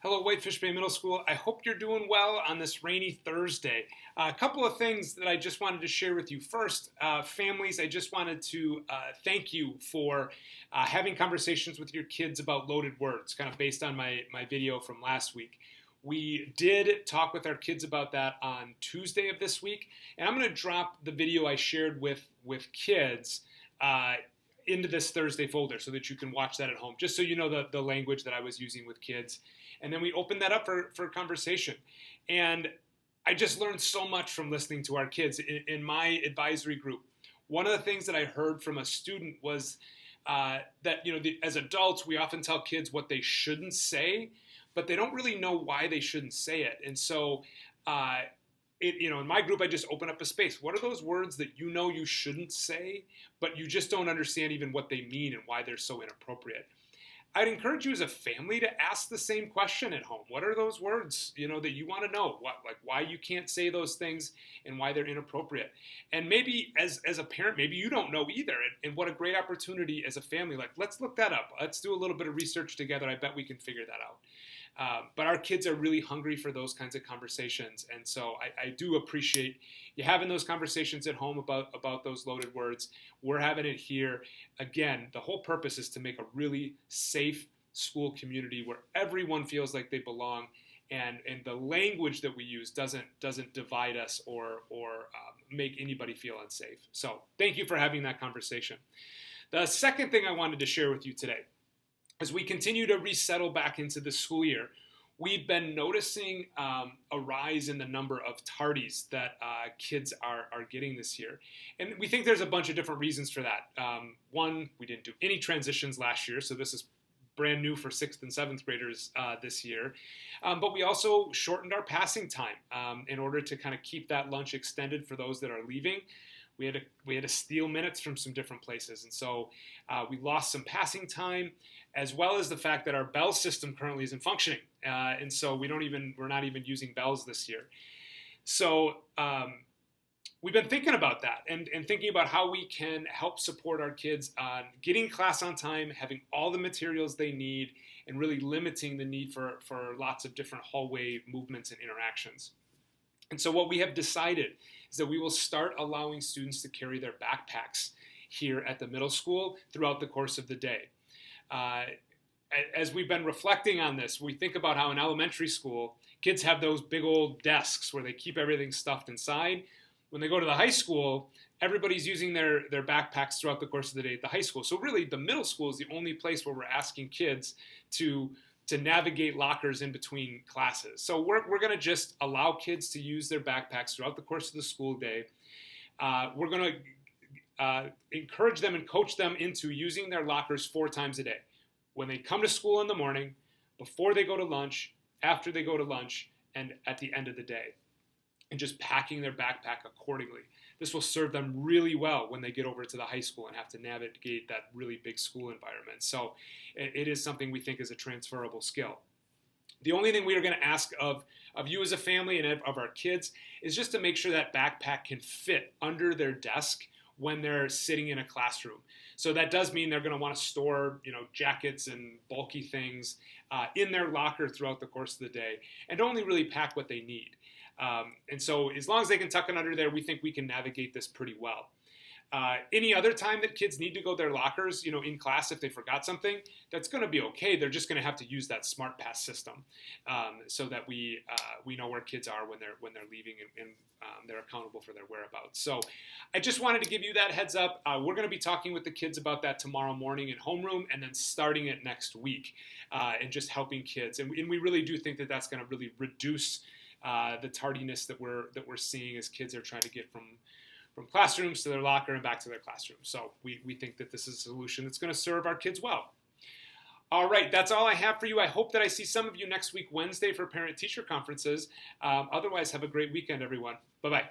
Hello, Whitefish Bay Middle School. I hope you're doing well on this rainy Thursday. A couple of things that I just wanted to share with you. First, families, I just wanted to thank you for having conversations with your kids about loaded words, kind of based on my video from last week. We did talk with our kids about that on Tuesday of this week, and I'm going to drop the video I shared with kids into this Thursday folder so that you can watch that at home, just so you know the language that I was using with kids. And then we opened that up for conversation. And I just learned so much from listening to our kids in my advisory group. One of the things that I heard from a student was that, as adults, we often tell kids what they shouldn't say, but they don't really know why they shouldn't say it. And so, in my group, I just open up a space. What are those words that you shouldn't say, but you just don't understand even what they mean and why they're so inappropriate? I'd encourage you as a family to ask the same question at home. What are those words, that you want to know? Why you can't say those things and why they're inappropriate? And maybe as a parent, maybe you don't know either. And what a great opportunity as a family. Let's look that up. Let's do a little bit of research together. I bet we can figure that out. But our kids are really hungry for those kinds of conversations. And so I do appreciate you having those conversations at home about those loaded words. We're having it here. Again, the whole purpose is to make a really safe school community where everyone feels like they belong, and the language that we use doesn't divide us or make anybody feel unsafe. So thank you for having that conversation. The second thing I wanted to share with you today, as we continue to resettle back into the school year, we've been noticing a rise in the number of tardies that kids are getting this year. And we think there's a bunch of different reasons for that. One, we didn't do any transitions last year, so this is brand new for 6th and 7th graders this year. But we also shortened our passing time in order to kind of keep that lunch extended for those that are leaving. We had to steal minutes from some different places, and so we lost some passing time, as well as the fact that our bell system currently isn't functioning, and so we're not even using bells this year. So we've been thinking about that and thinking about how we can help support our kids on getting class on time, having all the materials they need, and really limiting the need for lots of different hallway movements and interactions. And so what we have decided is that we will start allowing students to carry their backpacks here at the middle school throughout the course of the day. As we've been reflecting on this, we think about how in elementary school, kids have those big old desks where they keep everything stuffed inside. When they go to the high school, everybody's using their backpacks throughout the course of the day at the high school. So really, the middle school is the only place where we're asking kids to navigate lockers in between classes. So we're going to just allow kids to use their backpacks throughout the course of the school day. We're going to encourage them and coach them into using their lockers 4 times a day. When they come to school in the morning, before they go to lunch, after they go to lunch, and at the end of the day. And just packing their backpack accordingly. This will serve them really well when they get over to the high school and have to navigate that really big school environment. So it is something we think is a transferable skill. The only thing we are going to ask of you as a family and of our kids is just to make sure that backpack can fit under their desk when they're sitting in a classroom. So that does mean they're going to want to store, jackets and bulky things in their locker throughout the course of the day, and only really pack what they need. And so as long as they can tuck it under there, we think we can navigate this pretty well. Any other time that kids need to go to their lockers, in class if they forgot something, that's going to be okay. They're just going to have to use that Smart Pass system so that we know where kids are when they're leaving and they're accountable for their whereabouts. So I just wanted to give you that heads up. We're going to be talking with the kids about that tomorrow morning in homeroom, and then starting it next week and just helping kids. And we really do think that that's going to really reduce the tardiness that we're seeing as kids are trying to get from classrooms to their locker and back to their classroom. So we think that this is a solution that's going to serve our kids well. All right, that's all I have for you. I hope that I see some of you next week, Wednesday, for parent-teacher conferences. Otherwise, have a great weekend, everyone. Bye-bye.